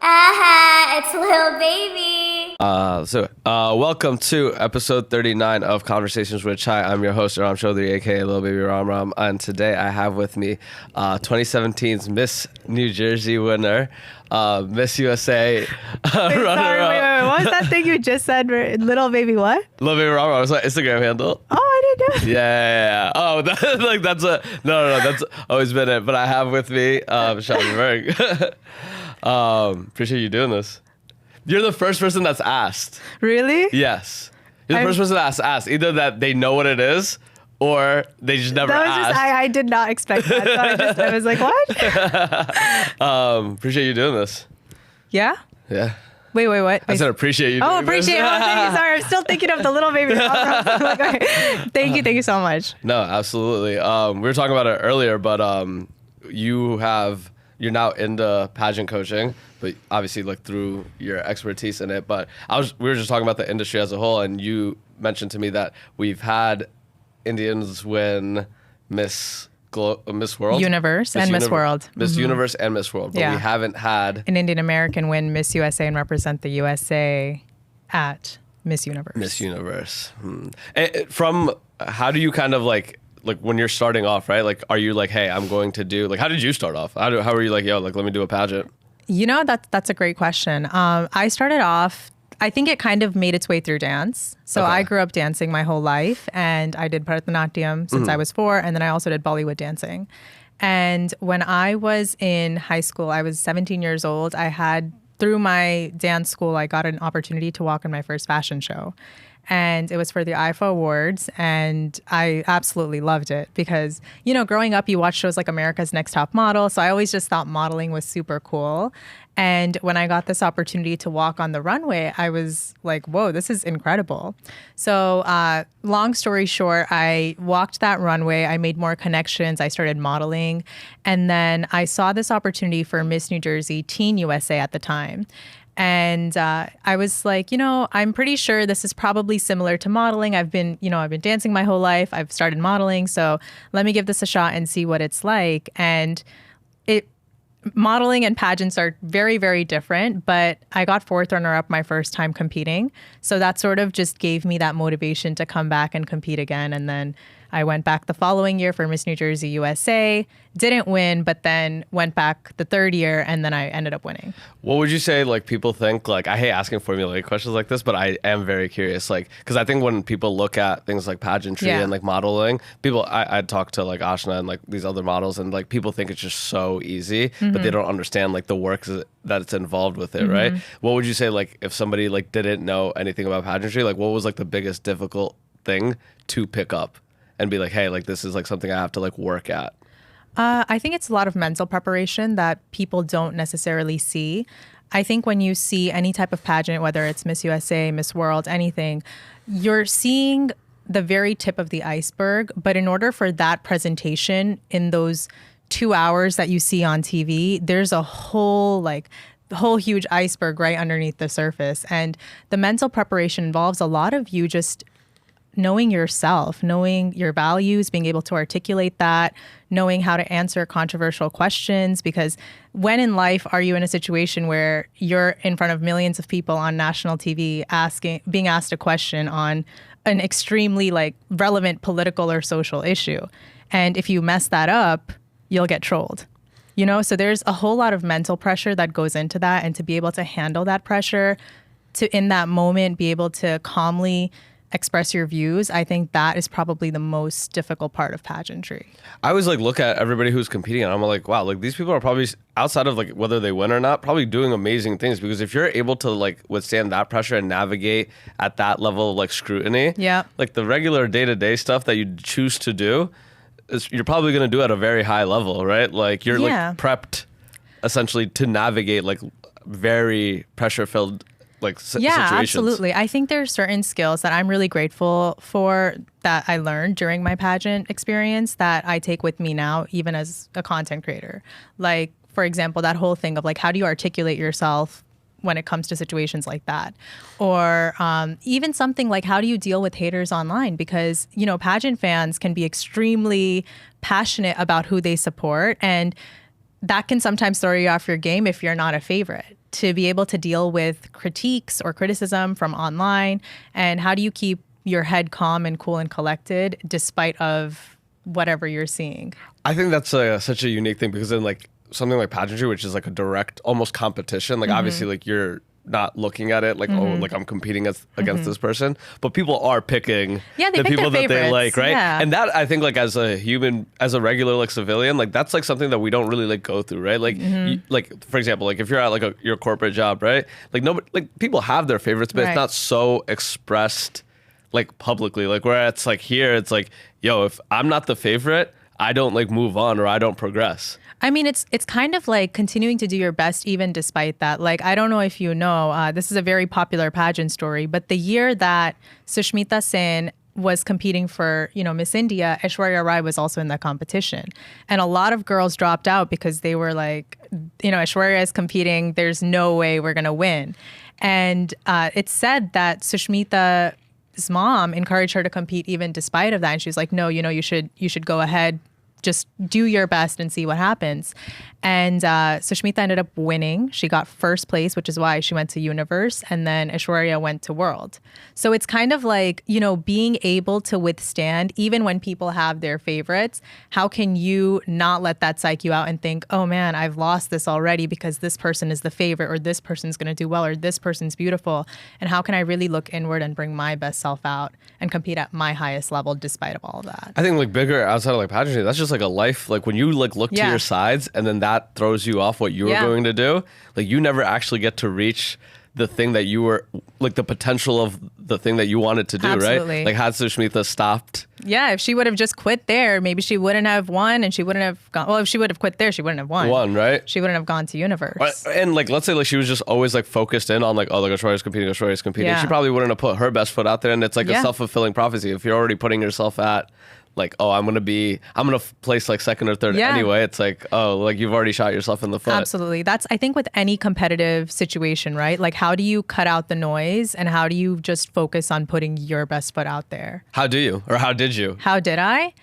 It's Lil Baby. Welcome to episode 39 of Conversations with Chai. I'm your host, Ihram Chowdhury, aka Lil Baby Ram Ram, and today I have with me 2017's Miss New Jersey winner, Miss USA runner-up. What was that thing you just said? Little Baby what? Lil Baby Ram Ram was my Instagram handle. Oh, I didn't know. Yeah. Oh, that's always been it. But I have with me Chhavi Verg. Appreciate you doing this. You're the first person that's asked. Really? Yes. You're the first person that's asked. Either that they know what it is or they just never asked. I did not expect that. So I was like, what? Appreciate you doing this. Yeah? Yeah. Wait, what? I said appreciate you doing Oh, appreciate it. this. Oh, thank you. Sorry, I'm still thinking of the Little Baby. Like, okay. Thank you so much. No, absolutely. We were talking about it earlier, but you're now into pageant coaching, but obviously like through your expertise in it. But we were just talking about the industry as a whole, and you mentioned to me that we've had Indians win Miss World, Universe and Miss World, Miss Universe and Miss World, but we haven't had an Indian American win Miss USA and represent the USA at Miss Universe. Miss Universe. And from how do you kind of like when you're starting off, right? Like, are you like, hey, I'm going to do like, how did you start off? How were you like, yo, like, let me do a pageant? You know, that's a great question. I started off, I think it kind of made its way through dance. So I grew up dancing my whole life, and I did Bharatanatyam since I was 4, and then I also did Bollywood dancing. And when I was in high school, I was 17 years old. Through my dance school, I got an opportunity to walk in my first fashion show. And it was for the IFA Awards, and I absolutely loved it because, you know, growing up, you watch shows like America's Next Top Model, so I always just thought modeling was super cool. And when I got this opportunity to walk on the runway, I was like, whoa, this is incredible. So long story short, I walked that runway, I made more connections, I started modeling, and then I saw this opportunity for Miss New Jersey Teen USA at the time. And I was like, you know, I'm pretty sure this is probably similar to modeling. I've been dancing my whole life. I've started modeling. So let me give this a shot and see what it's like. And modeling and pageants are very, very different, but I got 4th runner-up my first time competing. So that sort of just gave me that motivation to come back and compete again. And then I went back the following year for Miss New Jersey USA, didn't win, but then went back the 3rd year, and then I ended up winning. What would you say, like, people think, like, I hate asking formulaic questions like this, but I am very curious, like, because I think when people look at things like pageantry and, like, modeling, I talk to, like, Ashna and, like, these other models, and, like, people think it's just so easy, but they don't understand, like, the work that it's involved with it, right? What would you say, like, if somebody, like, didn't know anything about pageantry, like, what was, like, the biggest difficult thing to pick up and be like, hey, like, this is, like, something I have to, like, work at? I think it's a lot of mental preparation that people don't necessarily see. I think when you see any type of pageant, whether it's Miss USA, Miss World, anything, you're seeing the very tip of the iceberg. But in order for that presentation in those 2 hours that you see on TV, there's a whole huge iceberg right underneath the surface. And the mental preparation involves a lot of you just knowing yourself, knowing your values, being able to articulate that, knowing how to answer controversial questions. Because when in life are you in a situation where you're in front of millions of people on national TV being asked a question on an extremely like relevant political or social issue? And if you mess that up, you'll get trolled. You know, so there's a whole lot of mental pressure that goes into that. And to be able to handle that pressure, to in that moment be able to calmly express your views, I think that is probably the most difficult part of pageantry. I always like look at everybody who's competing and I'm like, wow, like these people are probably outside of like whether they win or not, probably doing amazing things, because if you're able to like withstand that pressure and navigate at that level of like scrutiny, like the regular day-to-day stuff that you choose to do, you're probably going to do at a very high level, right? Like you're like prepped essentially to navigate like very pressure-filled situations. Absolutely. I think there's certain skills that I'm really grateful for that I learned during my pageant experience that I take with me now, even as a content creator. Like, for example, that whole thing of like, how do you articulate yourself when it comes to situations like that? Or even something like, how do you deal with haters online? Because, you know, pageant fans can be extremely passionate about who they support, and that can sometimes throw you off your game if you're not a favorite. to be able to deal with critiques or criticism from online? And how do you keep your head calm and cool and collected despite of whatever you're seeing? I think that's such a unique thing, because in like something like pageantry, which is like a direct almost competition, like obviously like you're not looking at it like, oh, like I'm competing against this person, but people are picking they the pick people their that they favorites. like, right? Yeah. And that, I think, like as a human, as a regular like civilian, like that's like something that we don't really like go through, right? Like you, like for example, like if you're at like your corporate job, right? Like nobody, like people have their favorites, but it's not so expressed like publicly, like where it's like here, it's like, yo, if I'm not the favorite, I don't like move on or I don't progress. I mean, it's kind of like continuing to do your best even despite that. Like, I don't know if you know, this is a very popular pageant story, but the year that Sushmita Sen was competing for, Miss India, Aishwarya Rai was also in that competition. And a lot of girls dropped out because they were like, Aishwarya is competing, there's no way we're going to win. And it's said that Sushmita's mom encouraged her to compete even despite of that. And she was like, no, you should go ahead, just do your best and see what happens. And Sushmita ended up winning. She got first place, which is why she went to Universe, and then Aishwarya went to World. So it's kind of like, being able to withstand, even when people have their favorites, how can you not let that psych you out and think, oh man, I've lost this already because this person is the favorite, or this person's going to do well, or this person's beautiful. And how can I really look inward and bring my best self out and compete at my highest level despite of all of that? I think like bigger outside of like pageantry, that's just like a life, like when you like look to your sides and then that throws you off what you were going to do, like you never actually get to reach the thing that you were, like the potential of the thing that you wanted to do. Absolutely. Right? Like had Sushmita stopped. Yeah, if she would have just quit there, maybe she wouldn't have won, and she wouldn't have gone. Well, if she would have quit there, she wouldn't have won. Right? She wouldn't have gone to Universe. And like, let's say like she was just always like focused in on like, oh, like Aishwarya's competing. Yeah. She probably wouldn't have put her best foot out there, and it's like a self-fulfilling prophecy. If you're already putting yourself at like, oh, I'm gonna place like second or third anyway. It's like, oh, like you've already shot yourself in the foot. Absolutely. That's, I think, with any competitive situation, right? Like, how do you cut out the noise and how do you just focus on putting your best foot out there? How do you, or how did you? How did I?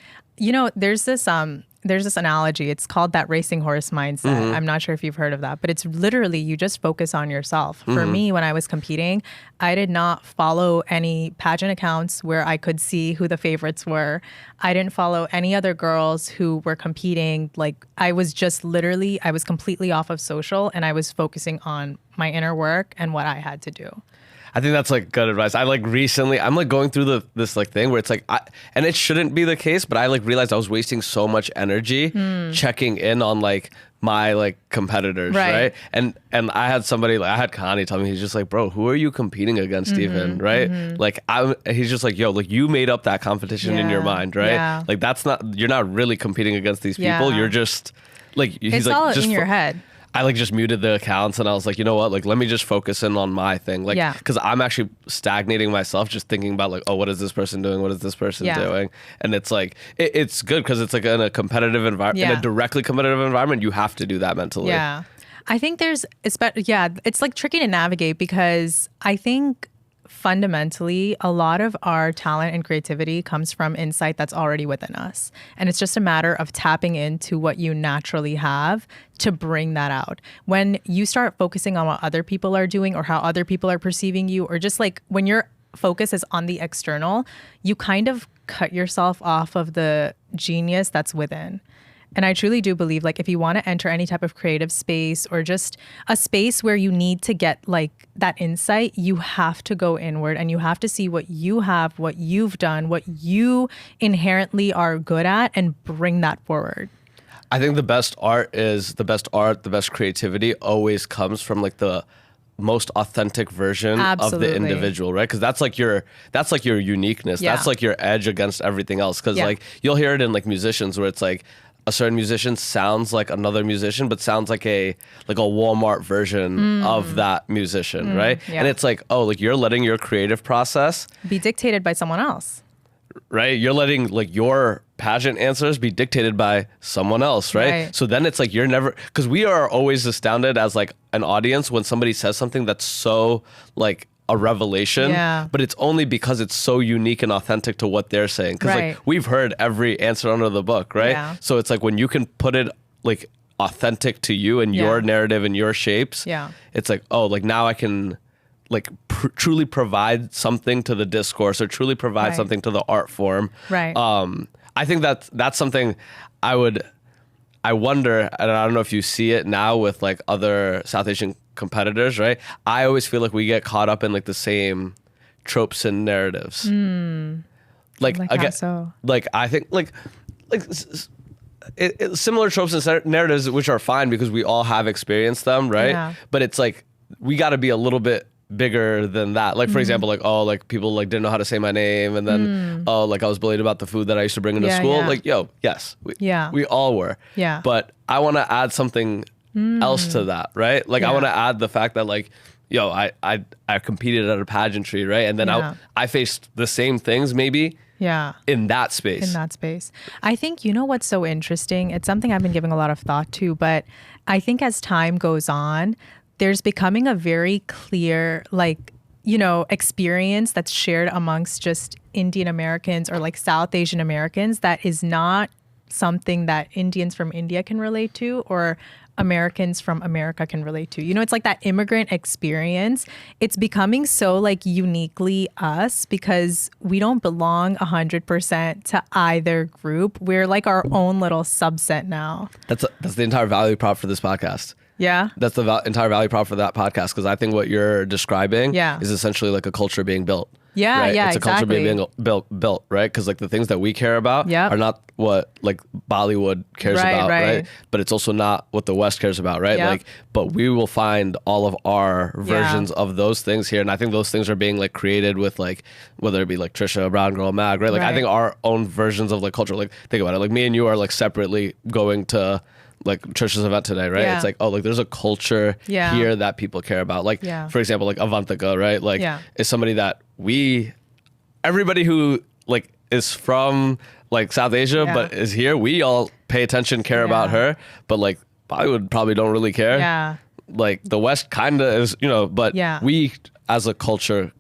There's this analogy. It's called that racing horse mindset. I'm not sure if you've heard of that, but it's literally you just focus on yourself. For me, when I was competing, I did not follow any pageant accounts where I could see who the favorites were. I didn't follow any other girls who were competing. Like, I was completely off of social, and I was focusing on my inner work and what I had to do. I think that's like good advice. I like recently, I'm like going through this like thing where it's like, and it shouldn't be the case, but I like realized I was wasting so much energy checking in on like my like competitors, right? And I had somebody, like I had Connie tell me, he's just like, bro, who are you competing against even, right? Like he's just like, yo, like you made up that competition in your mind, right? Yeah. Like you're not really competing against these people. You're just like, he's It's like, all just in your head. I like just muted the accounts and I was like, you know what? Like, let me just focus in on my thing. Like, because I'm actually stagnating myself just thinking about like, oh, what is this person doing? What is this person doing? And it's like, it's good because it's like in a competitive environment, in a directly competitive environment, you have to do that mentally. Yeah. I think it's like tricky to navigate because I think fundamentally, a lot of our talent and creativity comes from insight that's already within us. And it's just a matter of tapping into what you naturally have to bring that out. When you start focusing on what other people are doing or how other people are perceiving you, or just like when your focus is on the external, you kind of cut yourself off of the genius that's within. And I truly do believe, like, if you want to enter any type of creative space or just a space where you need to get like that insight, you have to go inward and you have to see what you have, what you've done, what you inherently are good at, and bring that forward. I think the best art, the best creativity always comes from like the most authentic version of the individual, right? Because that's like your uniqueness. That's like your edge against everything else. Because like you'll hear it in like musicians where it's like, a certain musician sounds like another musician, but sounds like a Walmart version of that musician, right? Yeah. And it's like, oh, like you're letting your creative process be dictated by someone else, right? You're letting like your pageant answers be dictated by someone else, right? So then it's like you're never, because we are always astounded as like an audience when somebody says something that's so like a revelation, but it's only because it's so unique and authentic to what they're saying. Because like we've heard every answer under the book, right? So it's like when you can put it like authentic to you and your narrative and your shapes, it's like, oh, like now I can like truly provide something to the discourse or truly provide something to the art form. Right. I think that's something I wonder, and I don't know if you see it now with like other South Asian competitors, right? I always feel like we get caught up in like the same tropes and narratives. Like again, so? Like I think like similar tropes and narratives, which are fine because we all have experienced them, right? Yeah. But it's like we got to be a little bit bigger than that. Like for example, like oh, like people like didn't know how to say my name, and then oh, like I was bullied about the food that I used to bring into school. Like yo, yes, we all were. Yeah. But I want to add something else to that, right? Like I want to add the fact that like yo, I competed at a pageantry, right? And then I faced the same things maybe. Yeah. In that space. I think, you know what's so interesting? It's something I've been giving a lot of thought to, but I think as time goes on, there's becoming a very clear, like, you know, experience that's shared amongst just Indian Americans or like South Asian Americans that is not something that Indians from India can relate to or Americans from America can relate to. You know, it's like that immigrant experience. It's becoming so like uniquely us because we don't belong 100% to either group. We're like our own little subset now. That's the entire value prop for this podcast. Yeah. That's the entire value prop for that podcast because I think what you're describing is essentially like a culture being built. Yeah, right? It's a culture being built, right? Because like the things that we care about are not what like Bollywood cares about, right? But it's also not what the West cares about, right? Like, but we will find all of our versions of those things here, and I think those things are being like created with like whether it be like Trisha, Brown Girl, Mag, right? Like I think our own versions of like culture. Like think about it, like me and you are like separately going to like Trisha's event today, right? It's like, oh, like there's a culture here that people care about. Like, for example, like Avantika, right? Like is somebody that everybody who like is from like South Asia, but is here, we all pay attention, care about her, but like Bollywood probably don't really care. Yeah. Like the West kind of is, you know, but we as a culture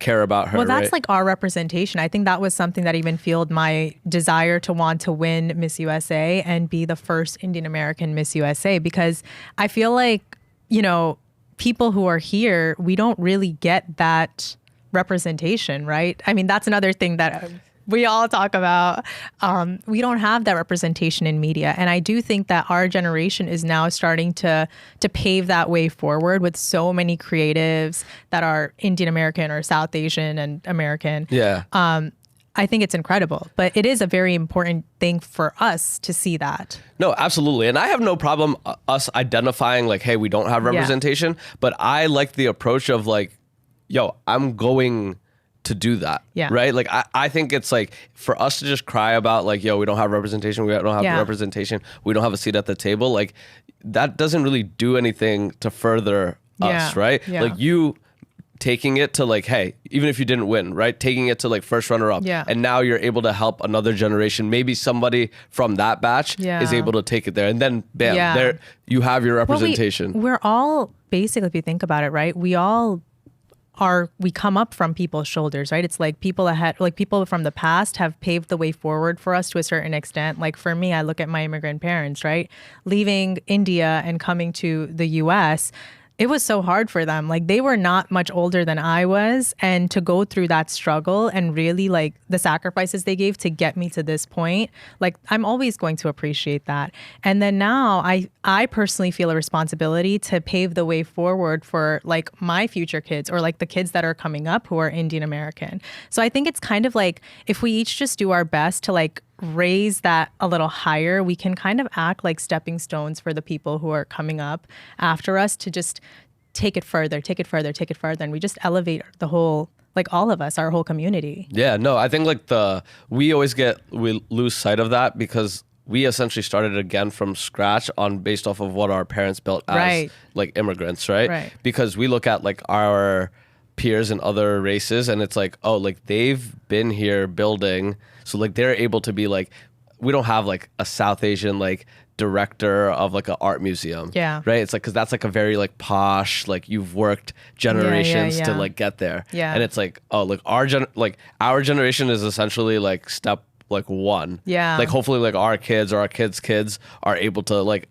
care about her. Well, that's like our representation. I think that was something that even fueled my desire to want to win Miss USA and be the first Indian American Miss USA, because I feel like, you know, people who are here, we don't really get that representation, right? I mean, that's another thing that we all talk about. We don't have that representation in media. And I do think that our generation is now starting to pave that way forward with so many creatives that are Indian American or South Asian and American. Yeah. I think it's incredible, but it is a very important thing for us to see that. No, absolutely. And I have no problem us identifying like, hey, we don't have representation, but I like the approach of like, yo, I'm going to do that. Yeah. Right. Like, I think it's like for us to just cry about like, yo, we don't have representation. We don't have representation. We don't have a seat at the table. Like that doesn't really do anything to further us. Right. Yeah. Like you taking it to like, hey, even if you didn't win, right? Taking it to like first runner up. Yeah. And now you're able to help another generation. Maybe somebody from that batch is able to take it there. And then bam, there you have your representation. Well, we're all basically, if you think about it, right? We come up from people's shoulders, right? It's like people from the past have paved the way forward for us to a certain extent. Like for me, I look at my immigrant parents, right? Leaving India and coming to the US, it was so hard for them. Like they were not much older than I was. And to go through that struggle and really like the sacrifices they gave to get me to this point, like I'm always going to appreciate that. And then now I personally feel a responsibility to pave the way forward for like my future kids or like the kids that are coming up who are Indian American. So I think it's kind of like if we each just do our best to like raise that a little higher, we can kind of act like stepping stones for the people who are coming up after us to just take it further, and we just elevate the whole, like all of us, our whole community. Yeah, no, I think like we lose sight of that because we essentially started again from scratch based off of what our parents built as like immigrants, right? Because we look at like our peers in other races and it's like, oh, like they've been here building, so like they're able to be like, we don't have like a South Asian like director of like an art museum, right? It's like because that's like a very like posh, like you've worked generations to like get there, and it's like, oh, like our generation is essentially like step like one, like hopefully like our kids or our kids' kids are able to like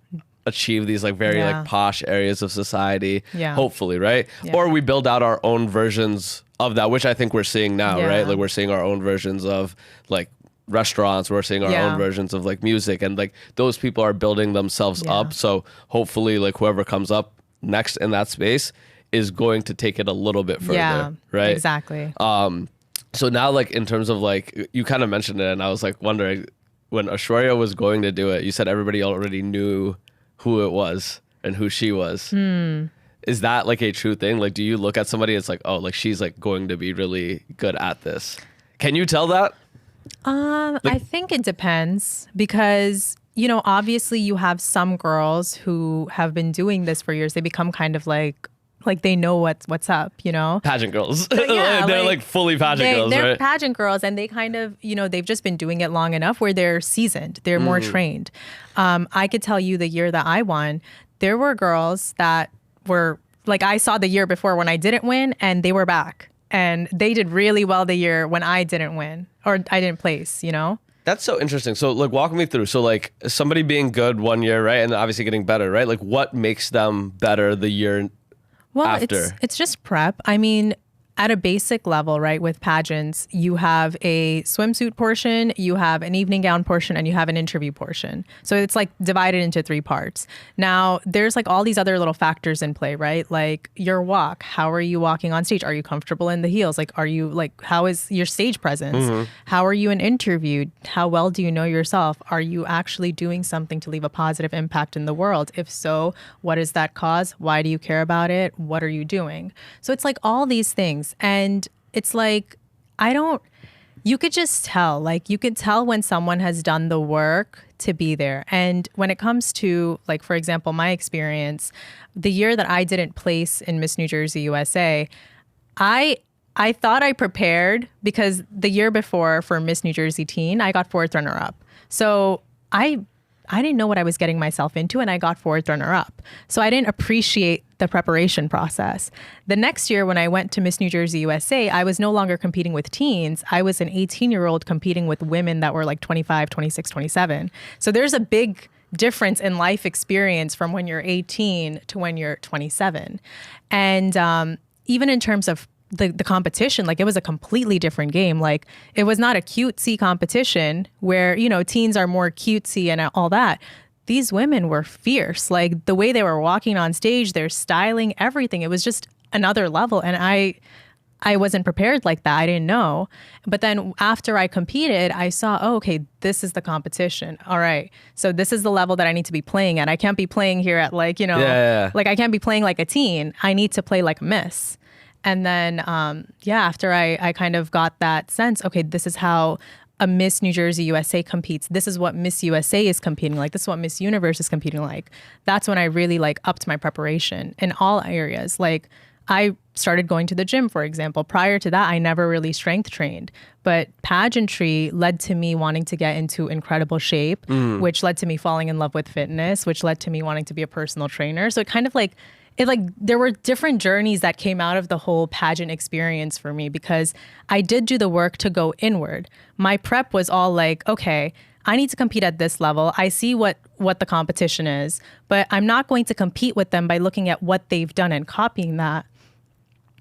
achieve these like very like posh areas of society, hopefully, right? Or we build out our own versions of that, which I think we're seeing now, right? Like we're seeing our own versions of like restaurants, we're seeing our own versions of like music, and like those people are building themselves up. So hopefully like whoever comes up next in that space is going to take it a little bit further, right? Exactly. So now like in terms of like, you kind of mentioned it and I was like wondering, when Aishwarya was going to do it, you said everybody already knew who it was and who she was. Is that like a true thing? Like, do you look at somebody, it's like, oh, like she's like going to be really good at this? Can you tell that? I think it depends because, you know, obviously you have some girls who have been doing this for years. They become kind of like they know what's up, you know? Pageant girls. Yeah, they're like fully pageant girls, they're right? pageant girls, and they kind of, you know, they've just been doing it long enough where they're seasoned. They're more trained. I could tell you the year that I won, there were girls that were, like I saw the year before when I didn't win, and they were back. And they did really well the year when I didn't win or I didn't place, you know? That's so interesting. So like walk me through. So like somebody being good one year, right? And obviously getting better, right? Like what makes them better the year after? It's just prep. I mean, at a basic level, right, with pageants, you have a swimsuit portion, you have an evening gown portion, and you have an interview portion. So it's like divided into 3 parts. Now, there's like all these other little factors in play, right? Like your walk. How are you walking on stage? Are you comfortable in the heels? Like, are you like, how is your stage presence? How are you in interview? How well do you know yourself? Are you actually doing something to leave a positive impact in the world? If so, what is that cause? Why do you care about it? What are you doing? So it's like all these things. And it's like, you could just tell, like you could tell when someone has done the work to be there. And when it comes to, like, for example, my experience, the year that I didn't place in Miss New Jersey USA, I thought I prepared because the year before for Miss New Jersey Teen, I got 4th runner up. So I didn't know what I was getting myself into, and I got 4th runner up. So I didn't appreciate the preparation process. The next year when I went to Miss New Jersey USA, I was no longer competing with teens. I was an 18-year-old competing with women that were like 25, 26, 27. So there's a big difference in life experience from when you're 18 to when you're 27. And even in terms of the competition, like it was a completely different game. Like it was not a cutesy competition where, you know, teens are more cutesy and all that. These women were fierce. Like the way they were walking on stage, their styling, everything. It was just another level. And I wasn't prepared like that. I didn't know. But then after I competed, I saw, oh, okay, this is the competition. All right. So this is the level that I need to be playing at. I can't be playing here at like, you know, like I can't be playing like a teen. I need to play like a miss. And then, after I kind of got that sense, okay, this is how a Miss New Jersey USA competes. This is what Miss USA is competing like. This is what Miss Universe is competing like. That's when I really like upped my preparation in all areas. Like I started going to the gym, for example. Prior to that, I never really strength trained. But pageantry led to me wanting to get into incredible shape, which led to me falling in love with fitness, which led to me wanting to be a personal trainer. So it kind of like, there were different journeys that came out of the whole pageant experience for me because I did do the work to go inward. My prep was all like, okay, I need to compete at this level. I see what the competition is, but I'm not going to compete with them by looking at what they've done and copying that.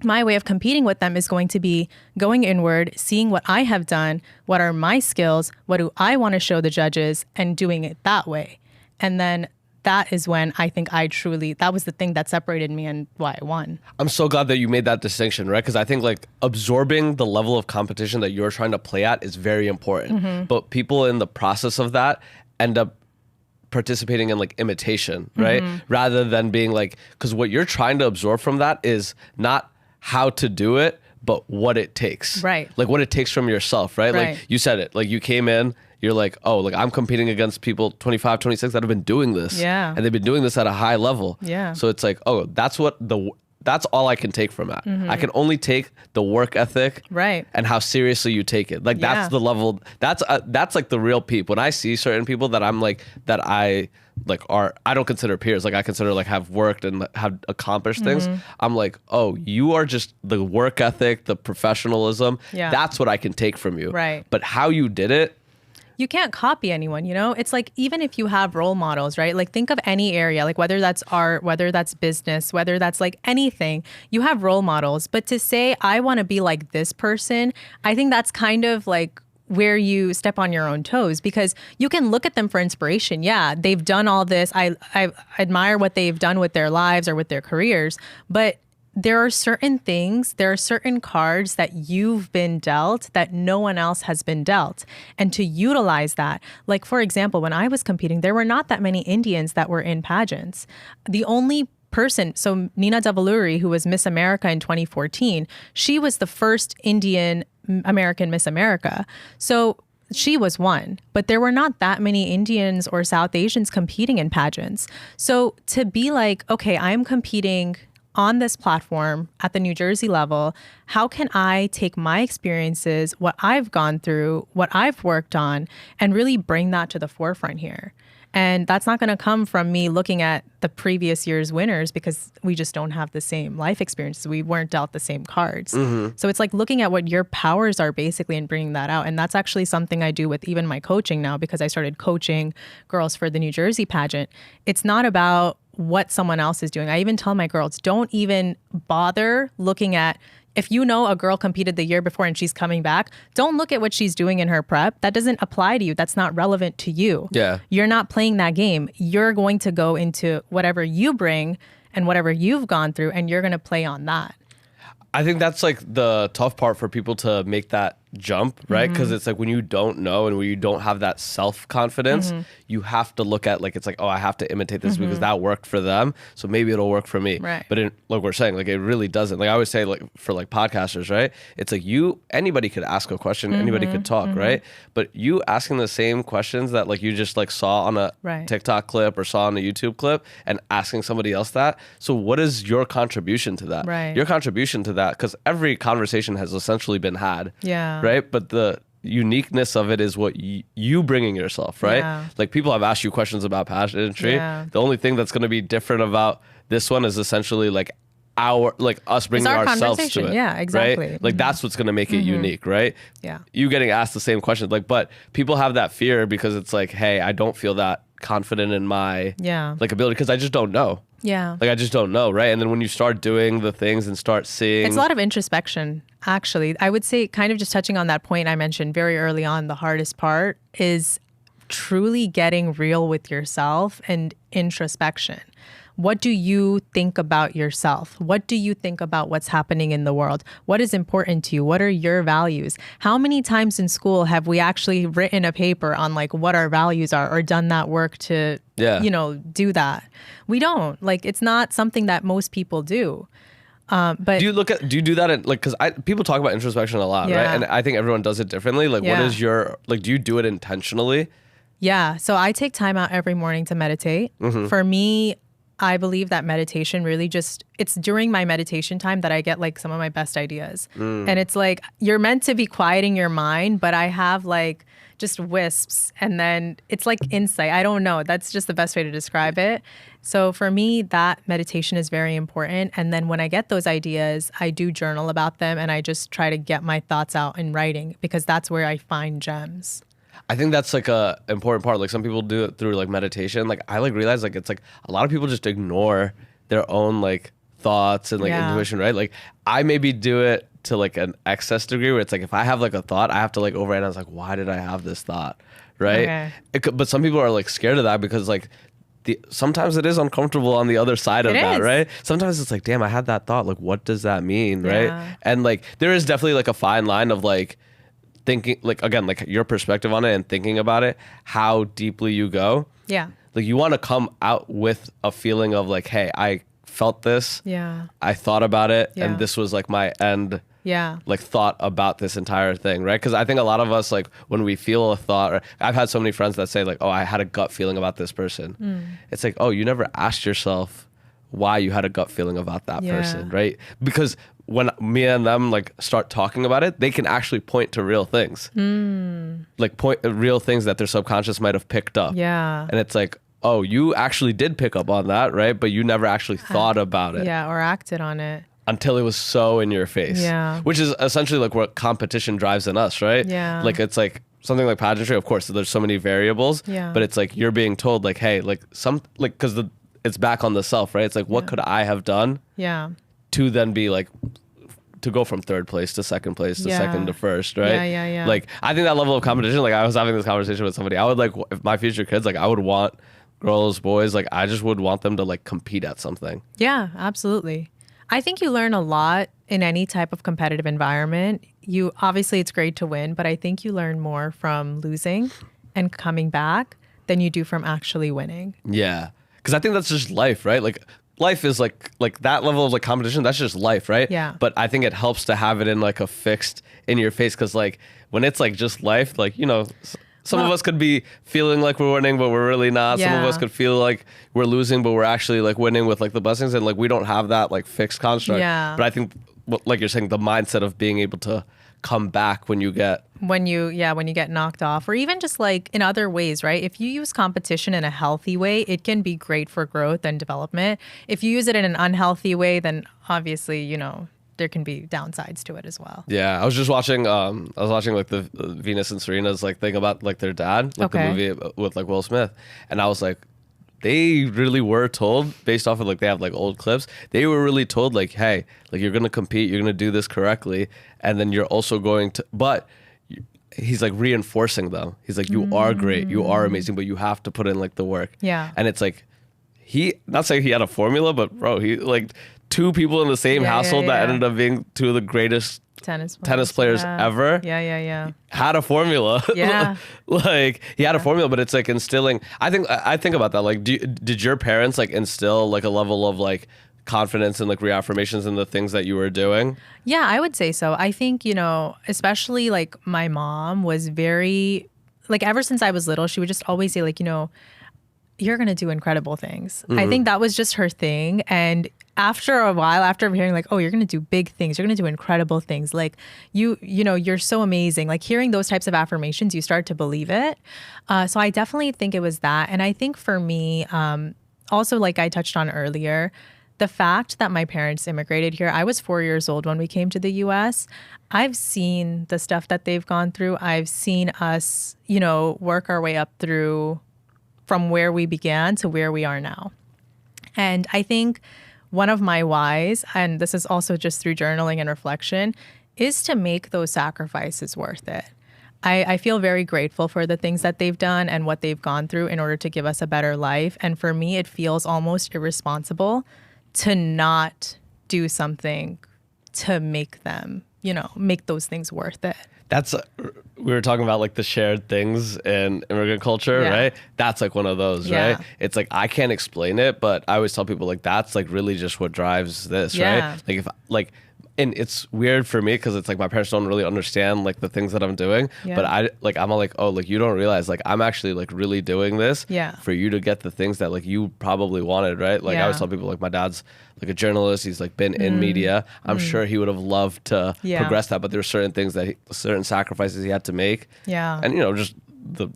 My way of competing with them is going to be going inward, seeing what I have done, what are my skills, what do I want to show the judges, and doing it that way. And then that is when I think that was the thing that separated me and why I won. I'm so glad that you made that distinction, right? Because I think like absorbing the level of competition that you're trying to play at is very important. But people in the process of that end up participating in like imitation, right? Rather than being like, because what you're trying to absorb from that is not how to do it, but what it takes. Right. Like what it takes from yourself, right? Like you said it, like you came in, you're like, oh, like I'm competing against people 25, 26 that have been doing this. Yeah. And they've been doing this at a high level. Yeah. So it's like, oh, that's all I can take from that. I can only take the work ethic, right, and how seriously you take it. Like that's the level. That's like the real peep. When I see certain people that I'm like I don't consider peers. Like I consider like have worked and have accomplished things. I'm like, oh, you are just the work ethic, the professionalism. Yeah. That's what I can take from you. Right. But how you did it, you can't copy anyone, you know? It's like, even if you have role models, right? Like, think of any area, like whether that's art, whether that's business, whether that's like anything, you have role models. But to say, I want to be like this person, I think that's kind of like where you step on your own toes, because you can look at them for inspiration. Yeah, they've done all this. I admire what they've done with their lives or with their careers, but there are certain things, there are certain cards that you've been dealt that no one else has been dealt. And to utilize that, like, for example, when I was competing, there were not that many Indians that were in pageants. The only person, so Nina Davaluri, who was Miss America in 2014, she was the first Indian American Miss America. So she was one, but there were not that many Indians or South Asians competing in pageants. So to be like, okay, I'm competing on this platform at the New Jersey level, how can I take my experiences, what I've gone through, what I've worked on, and really bring that to the forefront here? And that's not going to come from me looking at the previous year's winners, because we just don't have the same life experiences. We weren't dealt the same cards. So it's like looking at what your powers are basically and bringing that out. And that's actually something I do with even my coaching now, because I started coaching girls for the New Jersey pageant. It's not about what someone else is doing. I even tell my girls, don't even bother looking at, if you know a girl competed the year before and she's coming back, don't look at what she's doing in her prep. That doesn't apply to you. That's not relevant to you. Yeah. You're not playing that game. You're going to go into whatever you bring and whatever you've gone through, and you're going to play on that. I think that's like the tough part for people to make that jump, right? Because it's like when you don't know and when you don't have that self-confidence, you have to look at like, it's like, oh, I have to imitate this because that worked for them, so maybe it'll work for me. Right. But like we're saying, like it really doesn't. Like I always say, like for like podcasters, right? It's like anybody could ask a question, anybody could talk, right? But you asking the same questions that like you just like saw on a TikTok clip or saw on a YouTube clip and asking somebody else that. So what is your contribution to that? Right. Your contribution to that, because every conversation has essentially been had. Yeah. Right. But the uniqueness of it is what you bringing yourself, right? Yeah. Like people have asked you questions about pageantry. Yeah. The only thing that's going to be different about this one is essentially like us bringing ourselves to it. Yeah, exactly. Right? Like that's what's going to make it unique, right? Yeah. You getting asked the same question, like, but people have that fear because it's like, hey, I don't feel that confident in my like ability because I just don't know. Yeah. Like I just don't know, right? And then when you start doing the things and start seeing, it's a lot of introspection, actually. I would say, kind of just touching on that point I mentioned very early on, the hardest part is truly getting real with yourself and introspection. What do you think about yourself? What do you think about what's happening in the world? What is important to you? What are your values? How many times in school have we actually written a paper on like what our values are or done that work to, do that? We don't. Like, it's not something that most people do. But do you do that in, like, because people talk about introspection a lot, right? And I think everyone does it differently. Like, what is your, like, do you do it intentionally? Yeah. So I take time out every morning to meditate. For me, I believe that meditation really it's during my meditation time that I get like some of my best ideas. And it's like, you're meant to be quieting your mind, but I have like just wisps, and then it's like insight. I don't know. That's just the best way to describe it. So for me, that meditation is very important. And then when I get those ideas, I do journal about them, and I just try to get my thoughts out in writing, because that's where I find gems. I think that's like a important part. Like some people do it through like meditation. Like I like realize like it's like a lot of people just ignore their own like thoughts and like intuition, right? Like I maybe do it to like an excess degree where it's like if I have like a thought, I have to like overanalyze like why did I have this thought, right? Okay. But some people are like scared of that because like sometimes it is uncomfortable on the other side of that, right? Sometimes it's like, damn, I had that thought. Like what does that mean, right? And like there is definitely like a fine line of like thinking, like again, like your perspective on it and thinking about it, how deeply you go. Yeah. Like you want to come out with a feeling of like, hey, I felt this. Yeah. I thought about it, Yeah. and this was like my end. Yeah. Like thought about this entire thing, right? Because I think a lot of us, like when we feel a thought, I've had so many friends that say like, oh, I had a gut feeling about this person. It's like, oh, you never asked yourself why you had a gut feeling about that person, right? Because when me and them like start talking about it, they can actually point to real things, like point real things that their subconscious might have picked up. Yeah. And it's like, oh, you actually did pick up on that, right? But you never actually thought about it. Yeah, or acted on it. Until it was so in your face. Yeah. Which is essentially like what competition drives in us, right? Yeah. Like it's like something like pageantry, of course, there's so many variables, but it's like you're being told like, hey, like because it's back on the self, right? It's like, what could I have done to then be like, to go from third place to second place to second to first, right? Yeah. Like, I think that level of competition, like I was having this conversation with somebody, I would like, if my future kids, like I would want girls, boys, like I just would want them to like compete at something. Yeah, absolutely. I think you learn a lot in any type of competitive environment. You obviously it's great to win, but I think you learn more from losing and coming back than you do from actually winning. Yeah. Cause I think that's just life, right? Like life is like that level of like competition, that's just life, right? Yeah. But I think it helps to have it in like a fixed in your face. Cause like when it's like just life, like, you know, some of us could be feeling like we're winning, but we're really not. Some of us could feel like we're losing, but we're actually like winning with like the blessings. And like, we don't have that like fixed construct. Yeah. But I think like you're saying, the mindset of being able to come back when you get knocked off, or even just like in other ways, right? If you use competition in a healthy way, it can be great for growth and development. If you use it in an unhealthy way, then obviously, you know, there can be downsides to it as well. Yeah, I was just watching. Like the Venus and Serena's like thing about like their dad, like the movie with like Will Smith, and I was like, they really were told based off of like they have like old clips. They were really told like, hey, like you're gonna compete, you're gonna do this correctly, and then you're also going to. But he's like reinforcing them. He's like, you are great, you are amazing, but you have to put in like the work. Yeah, and it's like he not saying he had a formula, but bro, he like. Two people in the same household that ended up being two of the greatest tennis players ever. Yeah. Had a formula. Yeah. Like he had a formula, but it's like instilling. I think about that. Like, did your parents like instill like a level of like confidence and like reaffirmations in the things that you were doing? Yeah, I would say so. I think, you know, especially like my mom was very like ever since I was little, she would just always say like, you know, you're going to do incredible things. I think that was just her thing. And after a while, after hearing like, oh, you're going to do big things, you're going to do incredible things. Like you know, you're so amazing. Like hearing those types of affirmations, you start to believe it. So I definitely think it was that. And I think for me, also like I touched on earlier, the fact that my parents immigrated here, I was 4 years old when we came to the US. I've seen the stuff that they've gone through. I've seen us, you know, work our way up through from where we began to where we are now. And I think one of my whys, and this is also just through journaling and reflection, is to make those sacrifices worth it. I feel very grateful for the things that they've done and what they've gone through in order to give us a better life. And for me, it feels almost irresponsible to not do something to make them, you know, make those things worth it. That's we were talking about like the shared things in immigrant culture, right? That's like one of those, right? It's like I can't explain it, but I always tell people like that's like really just what drives this, right? Like if like, and it's weird for me because it's like my parents don't really understand like the things that I'm doing, but I'm all like, oh, like you don't realize like I'm actually like really doing this for you to get the things that like you probably wanted, right? Like I always tell people like my dad's like a journalist, he's like been in media. I'm sure he would have loved to progress that, but there were certain things that certain sacrifices he had to make. And you know, just the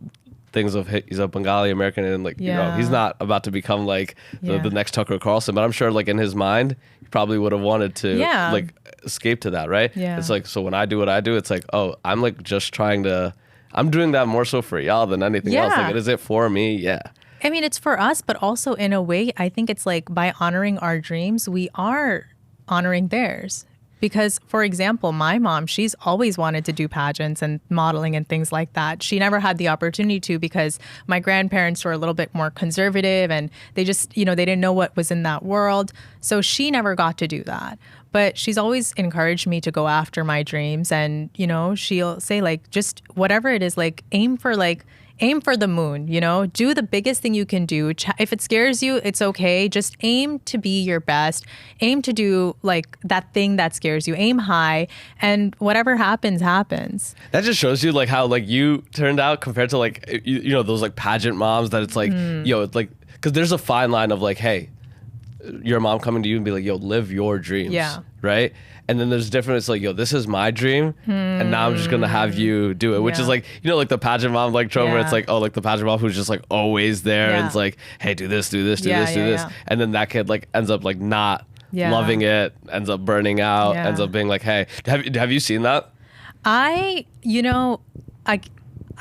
things of he's a Bengali American and like you know he's not about to become like the next Tucker Carlson, but I'm sure like in his mind he probably would have wanted to like escape to that, right? It's like, so when I do what I do, it's like, oh, I'm like just trying to, I'm doing that more so for y'all than anything else. Like, is it for me? I mean, it's for us, but also in a way, I think it's like by honoring our dreams, we are honoring theirs. Because, for example, my mom, she's always wanted to do pageants and modeling and things like that. She never had the opportunity to because my grandparents were a little bit more conservative and they just, you know, they didn't know what was in that world. So she never got to do that. But she's always encouraged me to go after my dreams. And, you know, she'll say like, just whatever it is, like aim for the moon, you know, do the biggest thing you can do. If it scares you, it's okay. Just aim to be your best. Aim to do like that thing that scares you. Aim high and whatever happens, happens. That just shows you like how like you turned out compared to like, you know, those like pageant moms that it's like, yo, it's like, because there's a fine line of like, hey, your mom coming to you and be like, yo, live your dreams. Right? And then there's different, it's like, yo, this is my dream. And now I'm just going to have you do it, which is like, you know, like the pageant mom, like trope where it's like, oh, like the pageant mom who's just like always there. And it's like, hey, do this, do this, do this, do this. And then that kid like ends up like not loving it, ends up burning out, ends up being like, hey, have you seen that? I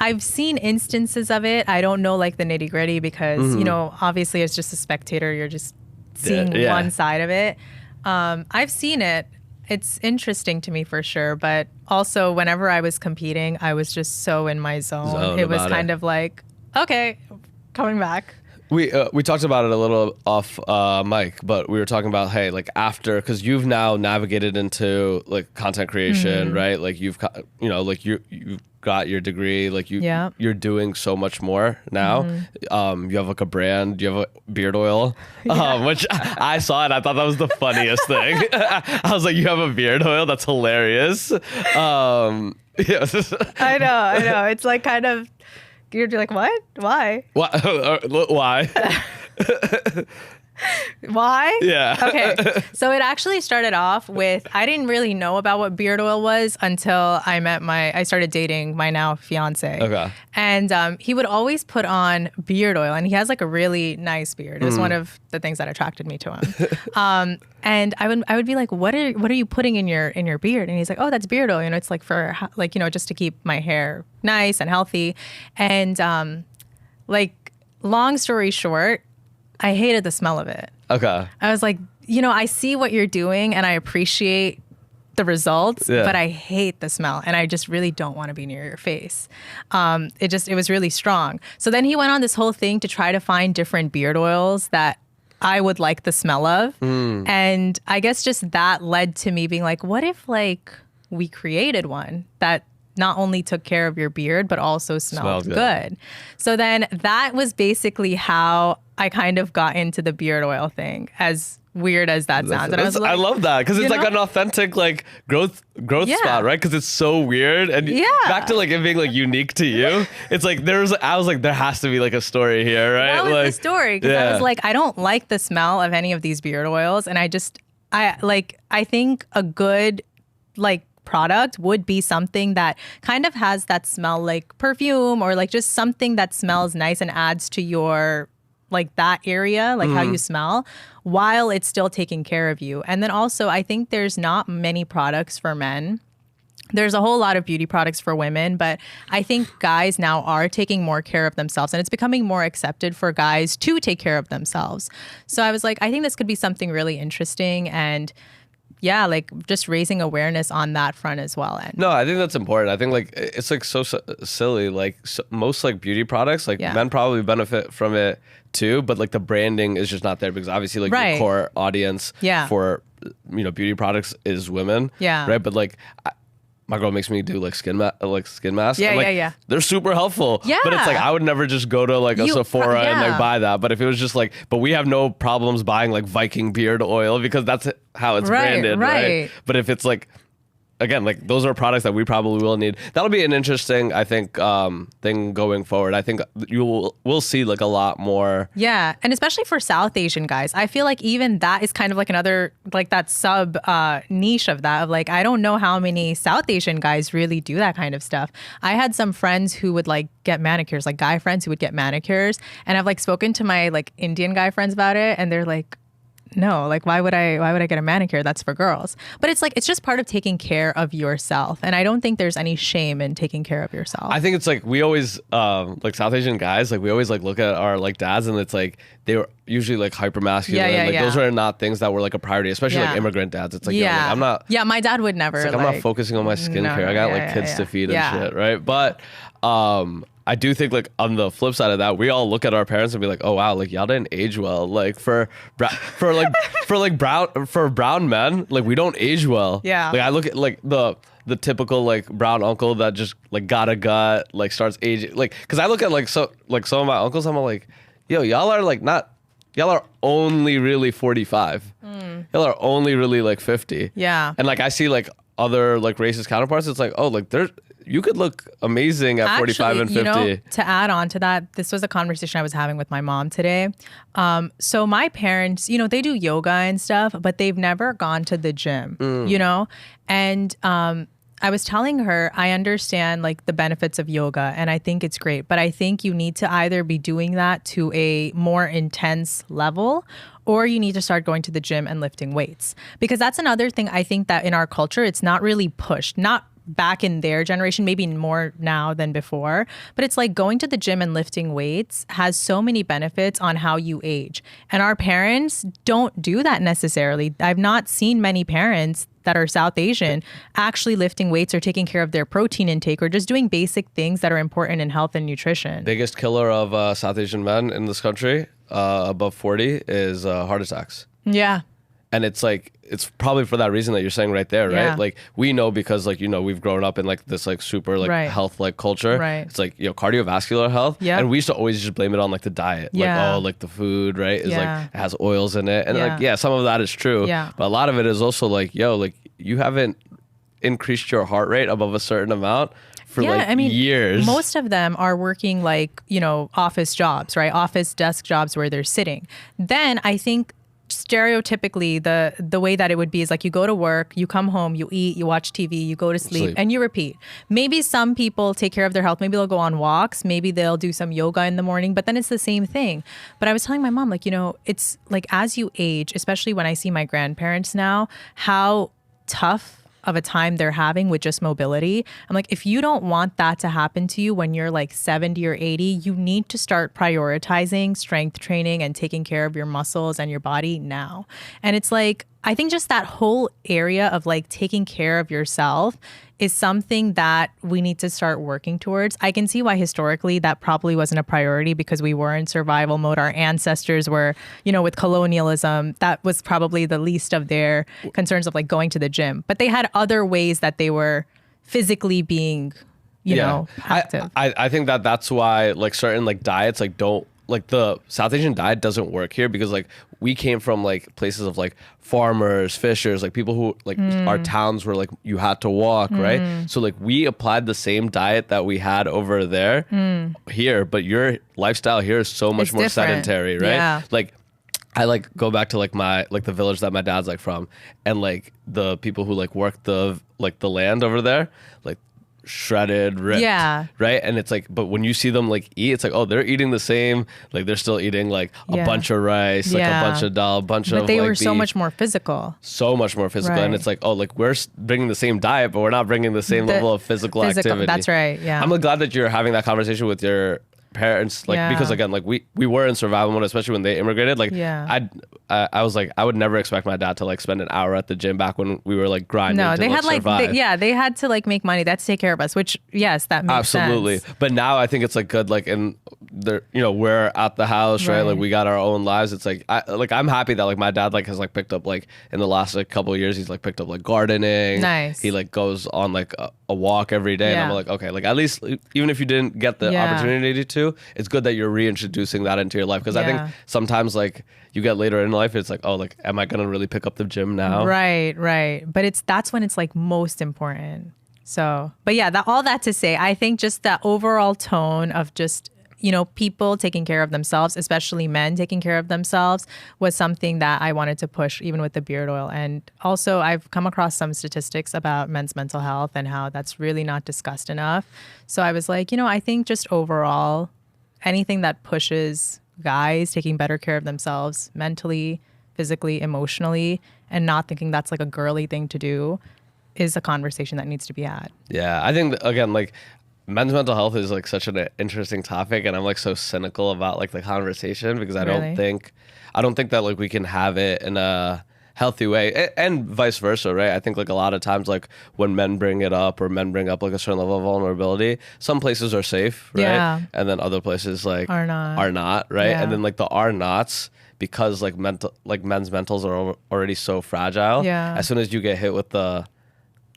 I've seen instances of it. I don't know like the nitty gritty because, you know, obviously as just a spectator, you're just seeing one side of it. I've seen it. It's interesting to me for sure. But also whenever I was competing, I was just so in my zone. It was kind of like, okay, coming back. We talked about it a little off mic, but we were talking about, hey, like after, because you've now navigated into like content creation, right? Like you've you've got your degree, like you're doing so much more now. You have like a brand, you have a beard oil, which I saw it. I thought that was the funniest thing. I was like, you have a beard oil? That's hilarious. I know. It's like kind of. You're like, what? Why? Why? Why? Yeah. Okay. So it actually started off with, I didn't really know about what beard oil was until I started dating my now fiance. Okay. And he would always put on beard oil, and he has like a really nice beard. It was one of the things that attracted me to him. And I would be like, what are you putting in your beard? And he's like, oh, that's beard oil. You know, it's like for like, you know, just to keep my hair nice and healthy. And like, long story short, I hated the smell of it. Okay. I was like, you know, I see what you're doing and I appreciate the results, but I hate the smell and I just really don't want to be near your face. It was really strong. So then he went on this whole thing to try to find different beard oils that I would like the smell of. And I guess just that led to me being like, what if like we created one that not only took care of your beard, but also smelled good. So then that was basically how I kind of got into the beard oil thing, as weird as that sounds. And I love that because it's like an authentic like growth spot, right? Because it's so weird. And back to like it being like unique to you, it's like I was like, there has to be like a story here, right? That was like, the story, because I was like, I don't like the smell of any of these beard oils. And I think a good like product would be something that kind of has that smell like perfume, or like just something that smells nice and adds to your like that area, like how you smell, while it's still taking care of you. And then also I think there's not many products for men. There's a whole lot of beauty products for women, but I think guys now are taking more care of themselves, and it's becoming more accepted for guys to take care of themselves. So I was like, I think this could be something really interesting, and yeah, like just raising awareness on that front as well. And no, I think that's important. I think like it's like so silly. Like most like beauty products, like men probably benefit from it too, but like the branding is just not there because obviously like the core audience for beauty products is women. Yeah. Right. But like my girl makes me do like skin masks. Yeah. They're super helpful. Yeah. But it's like I would never just go to like a Sephora and like buy that. But if it was just like, but we have no problems buying like Viking beard oil because that's how it's branded, right? But if it's like, again, like those are products that we probably will need. That'll be an interesting, I think, thing going forward. I think we'll see like a lot more. Yeah, and especially for South Asian guys, I feel like even that is kind of like another like that sub niche of that. Of like, I don't know how many South Asian guys really do that kind of stuff. I had some friends who would like get manicures, like guy friends who would get manicures, and I've like spoken to my like Indian guy friends about it, and they're like, no, like why would I get a manicure? That's for girls. But it's like, it's just part of taking care of yourself. And I don't think there's any shame in taking care of yourself. I think it's like, we always, like South Asian guys, like we always like look at our like dads, and it's like, they were usually like hyper masculine. Those are not things that were like a priority, especially like immigrant dads. It's like, like I'm not. Yeah, my dad would never. Like, I'm not focusing on my skincare. I got like kids to feed and shit, right? But I do think like on the flip side of that, we all look at our parents and be like, oh wow, like y'all didn't age well. Like for brown men, like we don't age well. Yeah. Like I look at like the typical like brown uncle that just like got a gut, like starts aging. Like, cause I look at like some of my uncles, I'm like, yo, y'all are only really 45. Y'all are only really like 50. Yeah. And like I see like other like racist counterparts, it's like, oh, like you could look amazing at 45 and 50. You know, to add on to that, this was a conversation I was having with my mom today. So my parents, you know, they do yoga and stuff, but they've never gone to the gym, you know? And I was telling her, I understand like the benefits of yoga and I think it's great, but I think you need to either be doing that to a more intense level, or you need to start going to the gym and lifting weights. Because that's another thing I think that in our culture, it's not really pushed, not back in their generation, maybe more now than before. But it's like going to the gym and lifting weights has so many benefits on how you age. And our parents don't do that necessarily. I've not seen many parents that are South Asian actually lifting weights or taking care of their protein intake or just doing basic things that are important in health and nutrition. Biggest killer of South Asian men in this country above 40 is heart attacks. Yeah. And it's like, it's probably for that reason that you're saying right there, right? Yeah. Like we know because like, you know, we've grown up in like this like super like Right. health like culture. Right. It's like, you know, cardiovascular health. Yeah. And we used to always just blame it on like the diet. Yeah. Like, oh, like the food, right? Is Yeah. like, it has oils in it. And Yeah. like, yeah, some of that is true. Yeah. But a lot of it is also like, yo, like you haven't increased your heart rate above a certain amount for years. Most of them are working like, you know, office jobs, right? Office desk jobs where they're sitting. Then I think stereotypically the way that it would be is like you go to work, you come home, you eat, you watch TV, you go to sleep. And you repeat. Maybe some people take care of their health. Maybe they'll go on walks. Maybe they'll do some yoga in the morning, but then it's the same thing. But I was telling my mom, like, you know, it's like as you age, especially when I see my grandparents now, how tough of a time they're having with just mobility. I'm like, if you don't want that to happen to you when you're like 70 or 80, you need to start prioritizing strength training and taking care of your muscles and your body now. And it's like, I think just that whole area of like taking care of yourself is something that we need to start working towards. I can see why historically that probably wasn't a priority because we were in survival mode. Our ancestors were, you know, with colonialism, that was probably the least of their concerns of like going to the gym. But they had other ways that they were physically being, you know, active. I think that that's why like certain like diets like don't, like the South Asian diet doesn't work here because like we came from like places of like farmers, fishers, like people who like our towns were like you had to walk, right? So like we applied the same diet that we had over there here, but your lifestyle here is so much more different. sedentary, right? Yeah. Like I like go back to like my like the village that my dad's like from, and like the people who like work the like the land over there, like shredded, ripped, right? And it's like, but when you see them like eat, it's like, oh, they're eating the same, like they're still eating like a bunch of rice, like a bunch of dal, a bunch of but they like were so beef. much more physical. So much more physical. Right. And it's like, oh, like we're bringing the same diet, but we're not bringing the same level of physical activity. That's right. Yeah. I'm glad that you're having that conversation with your parents, like because again, like we were in survival mode, especially when they immigrated. Like I was like, I would never expect my dad to like spend an hour at the gym back when we were like grinding. No, to, they had survive. they had to like make money. They had to take care of us, which yes, that makes absolutely sense. But now I think it's like good, like in there, you know, we're at the house, right? Like we got our own lives. It's like I'm happy that like my dad like has like picked up like in the last like couple of years he's like picked up like gardening. Nice. He like goes on like a walk every day, and I'm like, okay, like at least even if you didn't get the opportunity to, it's good that you're reintroducing that into your life, because I think sometimes like you get later in life, it's like, oh, like am I gonna really pick up the gym now? Right. But that's when it's like most important. So, but yeah, all that to say, I think just that overall tone of just, you know, people taking care of themselves, especially men taking care of themselves, was something that I wanted to push even with the beard oil. And also I've come across some statistics about men's mental health and how that's really not discussed enough. So I was like, you know, I think just overall anything that pushes guys taking better care of themselves mentally, physically, emotionally, and not thinking that's like a girly thing to do is a conversation that needs to be had. Yeah, I think again, like men's mental health is like such an interesting topic, and I'm like so cynical about like the conversation because I don't think that like we can have it in a healthy way, and vice versa, right? I think like a lot of times like when men bring it up or men bring up like a certain level of vulnerability, some places are safe, right? And then other places like are not, right? And then like the are nots, because like men's mentals are already so fragile. As soon as you get hit with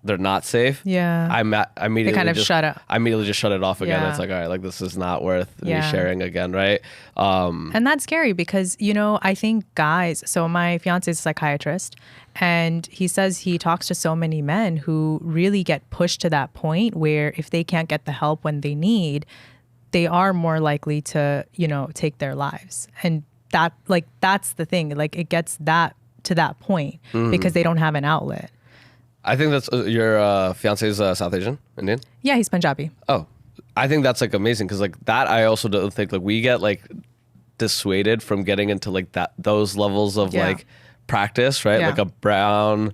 they're not safe. I immediately they kind of shut up. I immediately just shut it off again. It's like, all right, like this is not worth me sharing again, right? And that's scary because, you know, I think guys, so my fiance is a psychiatrist, and he says he talks to so many men who really get pushed to that point where if they can't get the help when they need, they are more likely to, you know, take their lives. And that's the thing. Like it gets that to that point because they don't have an outlet. I think that's your fiance's South Asian, Indian? Yeah, he's Punjabi. Oh, I think that's like amazing because like that I also don't think like we get like dissuaded from getting into like those levels of like practice, right? Like a brown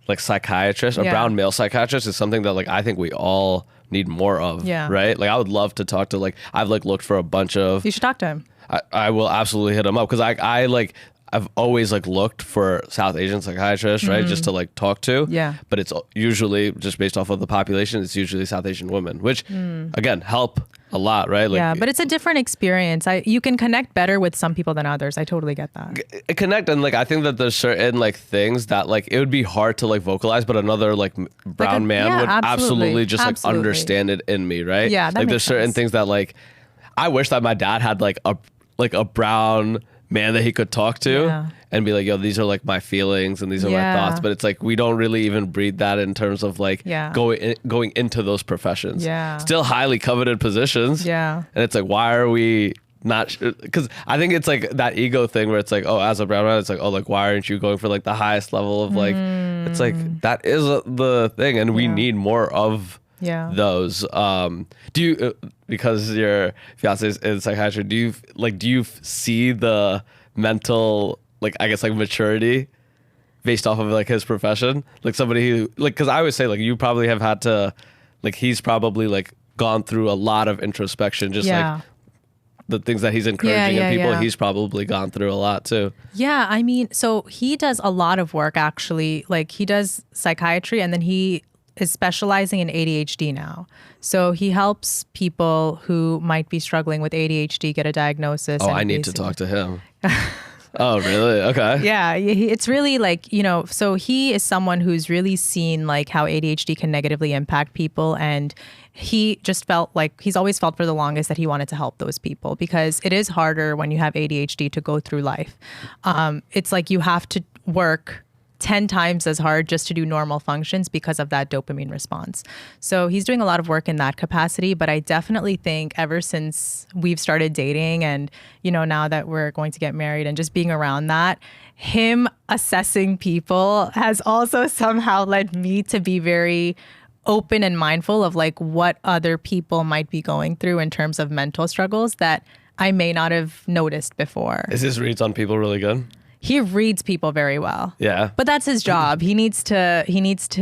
like psychiatrist, a brown male psychiatrist is something that like I think we all need more of. Yeah. Right. Like I would love to talk to like I've like looked for a bunch of. You should talk to him. I will absolutely hit him up because I like I've always like looked for South Asian psychiatrists, right, just to like talk to. Yeah. But it's usually just based off of the population. It's usually South Asian women, which again help a lot, right? Like, yeah, but it's a different experience. You can connect better with some people than others. I totally get that. Connect and like I think that there's certain like things that like it would be hard to like vocalize, but another like brown man would absolutely just like understand it in me, right? Yeah, that like there's makes certain sense. things that like I wish that my dad had like a brown man that he could talk to and be like, yo, these are like my feelings and these are my thoughts. But it's like we don't really even breed that in terms of like going into those professions. Yeah. Still highly coveted positions. Yeah. And it's like, why are we not? Because I think it's like that ego thing where it's like, oh, as a brown man, it's like, oh, like why aren't you going for like the highest level of like? It's like that is the thing, and we need more of. Those. Do you because your fiance is in psychiatry? Do you see the mental like I guess like maturity based off of like his profession? Like somebody who like because I always say like you probably have had to like he's probably like gone through a lot of introspection just like the things that he's encouraging in people. He's probably gone through a lot too. Yeah, I mean, so he does a lot of work actually. Like he does psychiatry and then he is specializing in ADHD now. So he helps people who might be struggling with ADHD get a diagnosis. Oh, I need to talk to him. Oh, really? Okay. Yeah. It's really like, you know, so he is someone who's really seen like how ADHD can negatively impact people. And he just felt like he's always felt for the longest that he wanted to help those people because it is harder when you have ADHD to go through life. It's like you have to work 10 times as hard just to do normal functions because of that dopamine response. So he's doing a lot of work in that capacity, but I definitely think ever since we've started dating and, you know, now that we're going to get married and just being around that, him assessing people has also somehow led me to be very open and mindful of like what other people might be going through in terms of mental struggles that I may not have noticed before. Is his reads on people really good? He reads people very well. Yeah. But that's his job. He needs to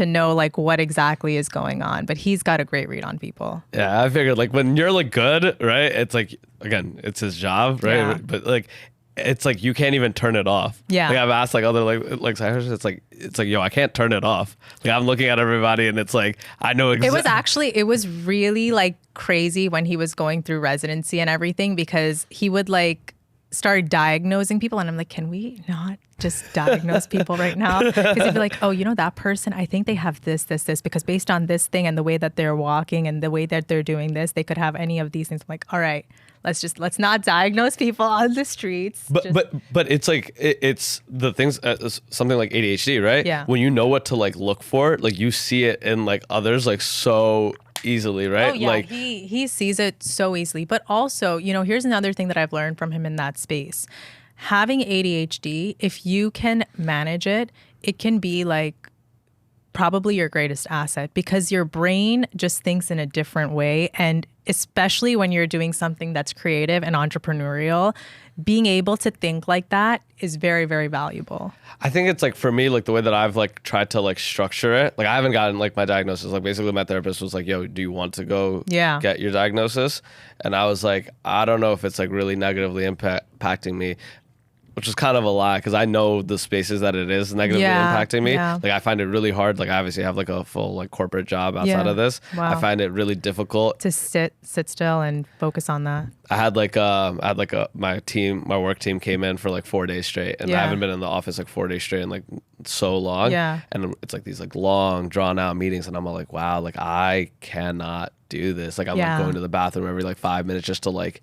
know like what exactly is going on, but he's got a great read on people. Yeah, I figured like when you're like good, right? It's like again, it's his job, right? Yeah. But like it's like you can't even turn it off. Yeah. Like I've asked like other like psychiatrists, it's like yo, I can't turn it off. Like I'm looking at everybody and it's like I know exactly. It was really like crazy when he was going through residency and everything because he would like start diagnosing people and I'm like, can we not just diagnose people right now? Because he'd be like, oh, you know, that person, I think they have this, because based on this thing and the way that they're walking and the way that they're doing this, they could have any of these things. I'm like, all right, let's not diagnose people on the streets. But it's like, it's the things, something like ADHD, right? Yeah. When you know what to like look for, like you see it in like others like so easily, right? Oh yeah, like he sees it so easily. But also, you know, here's another thing that I've learned from him in that space. Having ADHD, if you can manage it, it can be like probably your greatest asset because your brain just thinks in a different way. And especially when you're doing something that's creative and entrepreneurial, being able to think like that is very, very valuable. I think it's like for me, like the way that I've like tried to like structure it, like I haven't gotten like my diagnosis. Like basically my therapist was like, yo, do you want to go get your diagnosis? And I was like, I don't know if it's like really negatively impacting me. Which is kind of a lie because I know the spaces that it is negatively impacting me. Yeah. Like I find it really hard. Like I obviously have like a full like corporate job outside of this. Wow. I find it really difficult to sit still and focus on that. I had like my work team came in for like 4 days straight, and I haven't been in the office like 4 days straight in like so long. Yeah, and it's like these like long drawn out meetings, and I'm all like, wow, like I cannot do this. Like I'm like going to the bathroom every like 5 minutes just to like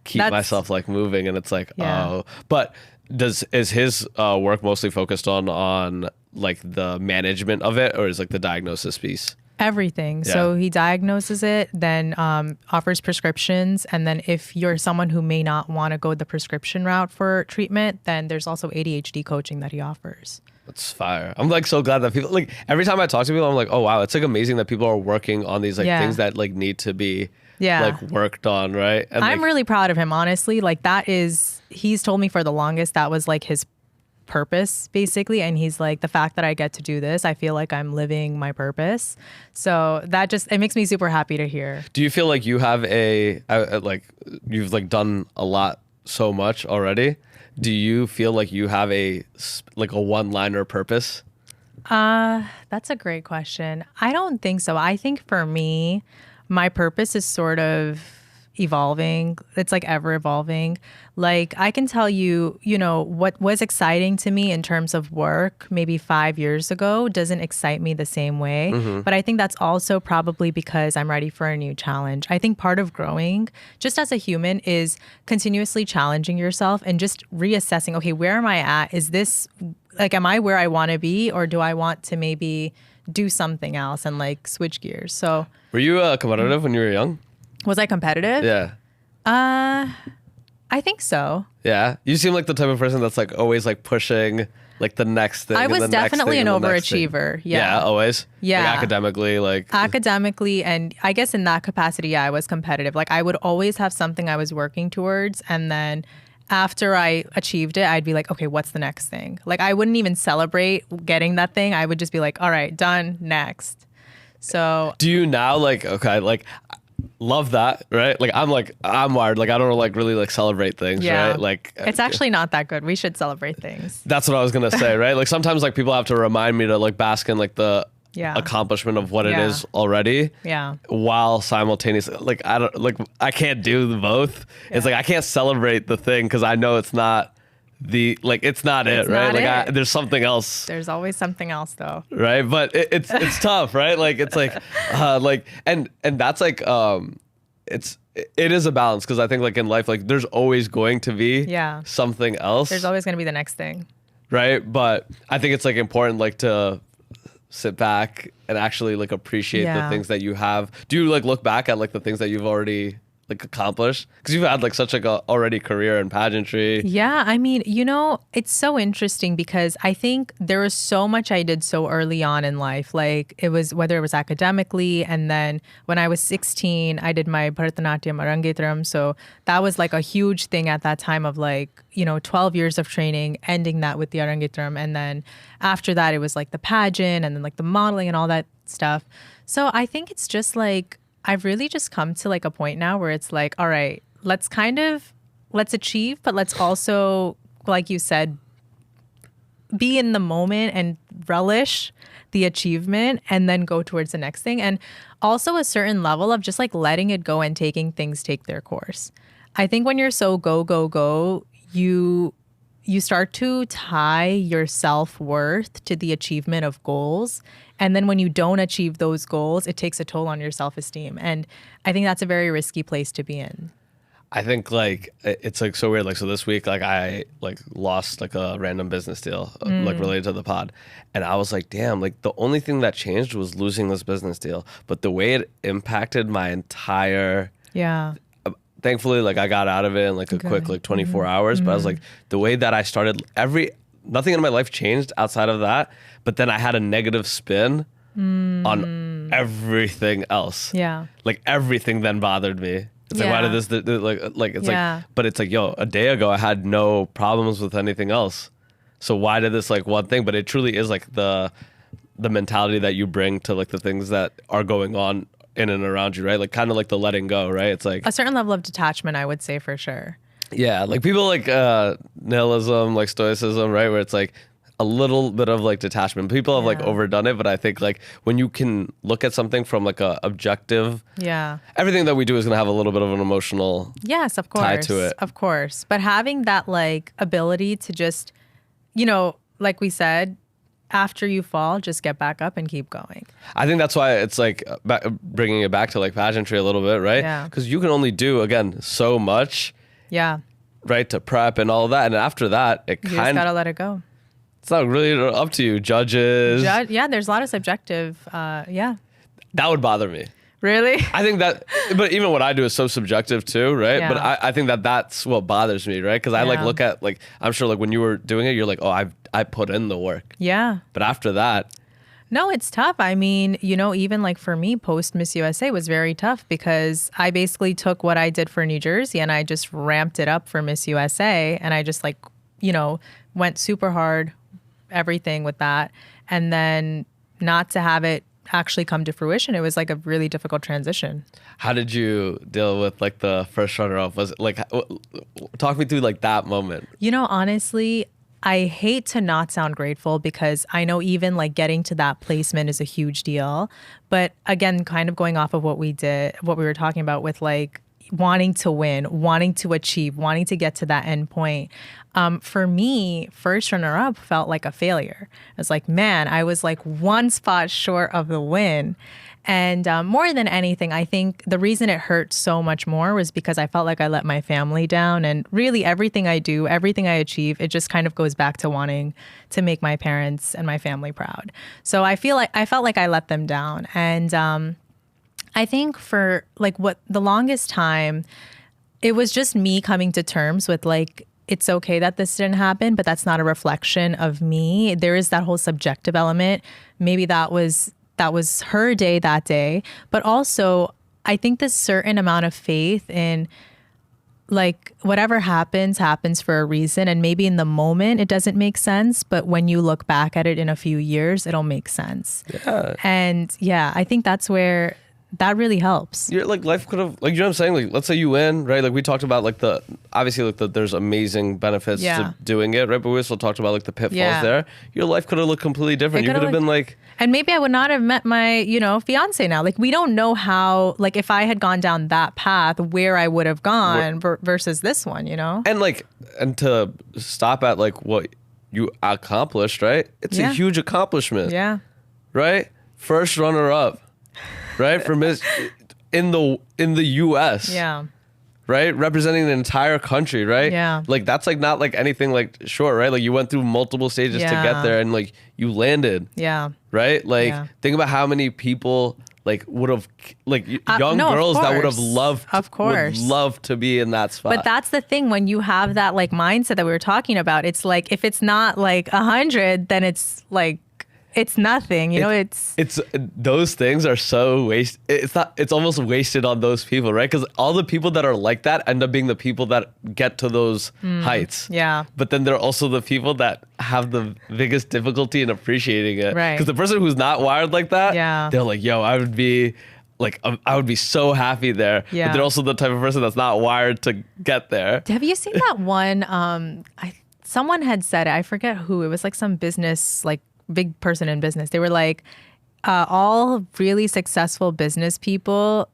keep myself like moving, and it's like oh, but is his work mostly focused on like the management of it, or is like the diagnosis piece? Everything. Yeah. So he diagnoses it, then offers prescriptions, and then if you're someone who may not want to go the prescription route for treatment, then there's also ADHD coaching that he offers. That's fire. I'm like so glad that people like every time I talk to people, I'm like, oh wow, it's like amazing that people are working on these like things that like need to be like worked on, right? And I'm really proud of him, honestly. Like that is, he's told me for the longest that was like his purpose basically. And he's like, the fact that I get to do this, I feel like I'm living my purpose. So that it makes me super happy to hear. Do you feel like you have you've like done a lot so much already? Do you feel like you have a one-liner purpose? That's a great question. I don't think so. I think for me, my purpose is sort of evolving. It's like ever evolving. Like I can tell you, what was exciting to me in terms of work maybe 5 years ago doesn't excite me the same way. But I think that's also probably because I'm ready for a new challenge. I think part of growing just as a human is continuously challenging yourself and just reassessing, okay, where am I at? Is this like, am I where I want to be, or do I want to maybe do something else and like switch gears? So were you competitive when you were young? Was I competitive? Yeah. I think so. Yeah. You seem like the type of person that's like always like pushing like the next thing. I was definitely an overachiever. overachiever. Yeah. Always. Yeah. Like academically, and I guess in that capacity, yeah, I was competitive. Like I would always have something I was working towards, and then after I achieved it, I'd be like, okay, what's the next thing? Like I wouldn't even celebrate getting that thing. I would just be like, all right, done, next. So do you now love that, right? Like I'm wired. Like I don't like really like celebrate things, right? Like it's actually not that good. We should celebrate things. That's what I was gonna say, right? Like sometimes like people have to remind me to like bask in like the accomplishment of what it is already. Yeah. While simultaneously, like I can't do both. Yeah. It's like I can't celebrate the thing because I know it's not it's not it, right? Like there's something else. There's always something else though. Right. But it's tough, right? Like it's like, and that's like, it is a balance. Cause I think like in life, like there's always going to be something else. There's always going to be the next thing. Right. But I think it's like important, like to sit back and actually like appreciate the things that you have. Do you like look back at like the things that you've already like accomplish? Because you've had like such like a already career in pageantry. Yeah, I mean, it's so interesting because I think there was so much I did so early on in life. Like it was whether it was academically, and then when I was 16, I did my Bharatanatyam Arangetram. So that was like a huge thing at that time of like 12 years of training, ending that with the Arangetram, and then after that it was like the pageant and then like the modeling and all that stuff. So I think it's just like I've really just come to like a point now where it's like, all right, let's achieve, but let's also, like you said, be in the moment and relish the achievement and then go towards the next thing. And also a certain level of just like letting it go and taking things take their course. I think when you're so go, you start to tie your self-worth to the achievement of goals. And then when you don't achieve those goals, it takes a toll on your self-esteem. And I think that's a very risky place to be in. I think like it's like so weird. Like so this week, like I like lost like a random business deal like related to the pod, and I was like, damn, like the only thing that changed was losing this business deal, but the way it impacted my entire thankfully like I got out of it in like a quick like 24 hours. But I was like, the way that I started nothing in my life changed outside of that, but then I had a negative spin on everything else. Yeah, like everything then bothered me. It's like, why did this, like, it's like, but it's like, yo, a day ago I had no problems with anything else. So why did this like one thing? But it truly is like the mentality that you bring to like the things that are going on in and around you, right? Like kind of like the letting go, right? It's like a certain level of detachment, I would say for sure. Yeah. Like people like nihilism, like stoicism, right? Where it's like a little bit of like detachment. People have like overdone it, but I think like when you can look at something from like a objective, everything that we do is going to have a little bit of an emotional tie to it. Of course. But having that like ability to just, like we said, after you fall, just get back up and keep going. I think that's why it's like bringing it back to like pageantry a little bit, right? Yeah. Because you can only do, again, so much. Yeah. Right, to prep and all that. And after that, you just got to let it go. It's not really up to you. Judges. There's a lot of subjective. That would bother me. Really? I think that, but even what I do is so subjective too, right? Yeah. But I think that's what bothers me, right? Because I like look at like, I'm sure like when you were doing it, you're like, oh, I put in the work. Yeah. But after that. No, it's tough. I mean, even like for me, post Miss USA was very tough because I basically took what I did for New Jersey and I just ramped it up for Miss USA. And I just like, went super hard, everything with that. And then not to have it actually come to fruition, it was like a really difficult transition. How did you deal with like the first runner-up? Was it like, talk me through like that moment. You know, honestly, I hate to not sound grateful because I know even like getting to that placement is a huge deal. But again, kind of going off of what we were talking about with like wanting to win, wanting to achieve, wanting to get to that end point. For me, first runner up felt like a failure. I was like, man, I was like one spot short of the win. And more than anything, I think the reason it hurt so much more was because I felt like I let my family down. And really everything I do, everything I achieve, it just kind of goes back to wanting to make my parents and my family proud. So I felt like I let them down. And I think for like what the longest time, it was just me coming to terms with like, it's okay that this didn't happen, but that's not a reflection of me. There is that whole subjective element. Maybe that was her day that day. But also, I think this certain amount of faith in like whatever happens for a reason. And maybe in the moment it doesn't make sense, but when you look back at it in a few years, it'll make sense. Yeah. And yeah, I think that's where that really helps. You're like life could have like, you know what I'm saying? Like let's say you win, right? Like we talked about like obviously like there's amazing benefits to doing it, right? But we also talked about like the pitfalls there. Your life could have looked completely different. You could have been like, and maybe I would not have met my, fiance now. Like we don't know how, like if I had gone down that path, where I would have gone versus this one, and to stop at like what you accomplished, right? It's a huge accomplishment. Yeah. Right? First runner up. Right? For Miss in the US. Yeah. Right? Representing the entire country, right? Yeah. Like that's like not like anything like short, right? Like you went through multiple stages to get there and like you landed. Yeah. Right? Like think about how many people like would have like young girls that would have loved would love to be in that spot. But that's the thing, when you have that like mindset that we were talking about, it's like if it's not like 100, then it's like it's nothing, it's those things are so it's almost wasted on those people, right? Because all the people that are like that end up being the people that get to those heights. Yeah. But then there are also the people that have the biggest difficulty in appreciating it. Right. Because the person who's not wired like that, they're like, yo, I would be so happy there. Yeah. But they're also the type of person that's not wired to get there. Have you seen that one? Someone had said it, I forget who. It was like some business, like big person in business. They were like, all really successful business people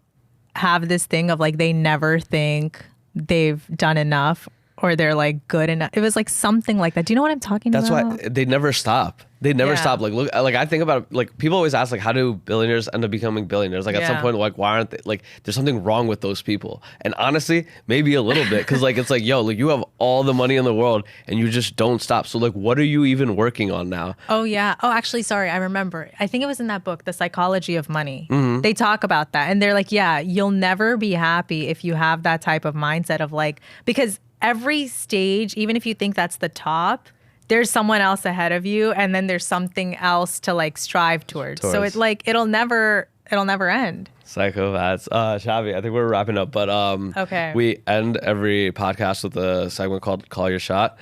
have this thing of like they never think they've done enough or they're like good enough. It was like something like that. Do you know what I'm talking about? That's why they never stop. They never stop. Like, look, like I think about like people always ask like, how do billionaires end up becoming billionaires? Like at some point, like why aren't they like? There's something wrong with those people. And honestly, maybe a little bit, because like it's like, yo, like you have all the money in the world and you just don't stop. So like, what are you even working on now? Oh yeah. Oh, actually, sorry, I remember. I think it was in that book, The Psychology of Money. Mm-hmm. They talk about that, and they're like, yeah, you'll never be happy if you have that type of mindset of like, because every stage, even if you think that's the top, there's someone else ahead of you, and then there's something else to like strive towards. So it's like it'll never end. Psychopaths. Chhavi, I think we're wrapping up, but okay. We end every podcast with a segment called Call Your Shot.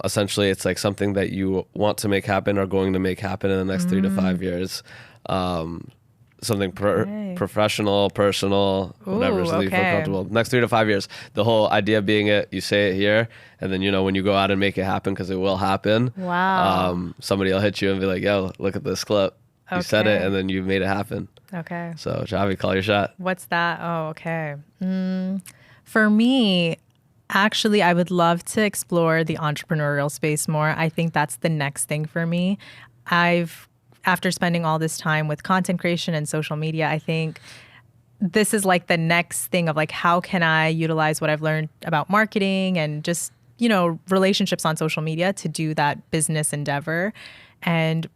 Essentially, it's like something that you want to make happen or going to make happen in the next 3 to 5 years. Something professional, personal, whatever, so that you feel comfortable. Next 3 to 5 years. The whole idea being you say it here, and then, when you go out and make it happen, because it will happen. Wow. Somebody will hit you and be like, yo, look at this clip. You said it, and then you made it happen. Okay. So, Chhavi, call your shot. What's that? Oh, okay. For me, actually, I would love to explore the entrepreneurial space more. I think that's the next thing for me. After spending all this time with content creation and social media, I think this is like the next thing of like, how can I utilize what I've learned about marketing and just, relationships on social media to do that business endeavor. And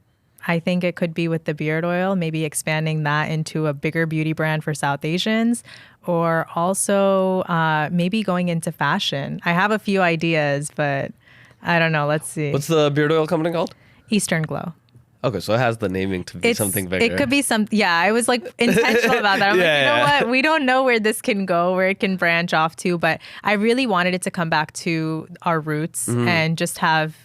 I think it could be with the beard oil, maybe expanding that into a bigger beauty brand for South Asians, or also maybe going into fashion. I have a few ideas, but I don't know. Let's see. What's the beard oil company called? Eastern Glow. Okay, so it has the naming to be something bigger. It could be I was like intentional about that. I'm like, you know what? We don't know where this can go, where it can branch off to, but I really wanted it to come back to our roots and just have,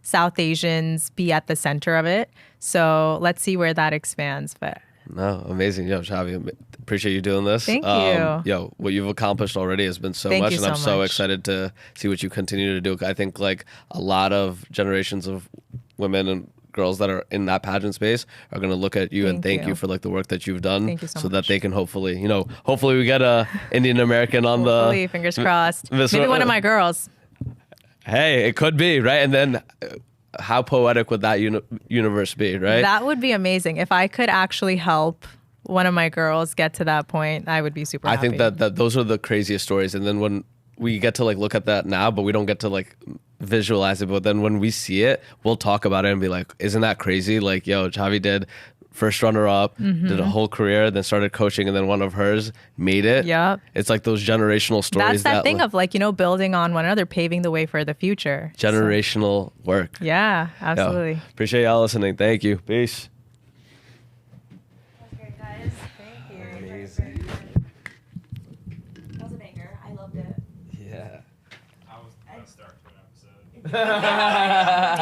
South Asians be at the center of it. So let's see where that expands. But no, amazing. Yo, Chhavi, appreciate you doing this. Thank you. Yo, what you've accomplished already has been so Thank much, you and I'm so so much. excited to see what you continue to do. I think like a lot of generations of women and girls that are in that pageant space are going to look at you and thank you for like the work that you've done. Thank you so that much. they can hopefully we get a Indian American on hopefully, fingers crossed. Maybe one of my girls. Hey, it could be, right? And then how poetic would that universe be, right? That would be amazing. If I could actually help one of my girls get to that point, I would be super happy. I think that those are the craziest stories. And then when we get to like look at that now, but we don't get to like visualize it. But then when we see it, we'll talk about it and be like, isn't that crazy? Like, yo, Chhavi did first runner up, did a whole career, then started coaching, and then one of hers made it. Yep. It's like those generational stories. That's that thing of like, building on one another, paving the way for the future. Generational work. Yeah, absolutely. Yo, appreciate y'all listening. Thank you. Peace. That's great, guys. Thank you. Amazing. That was a banger. I loved it. Yeah. I was about to start to an episode.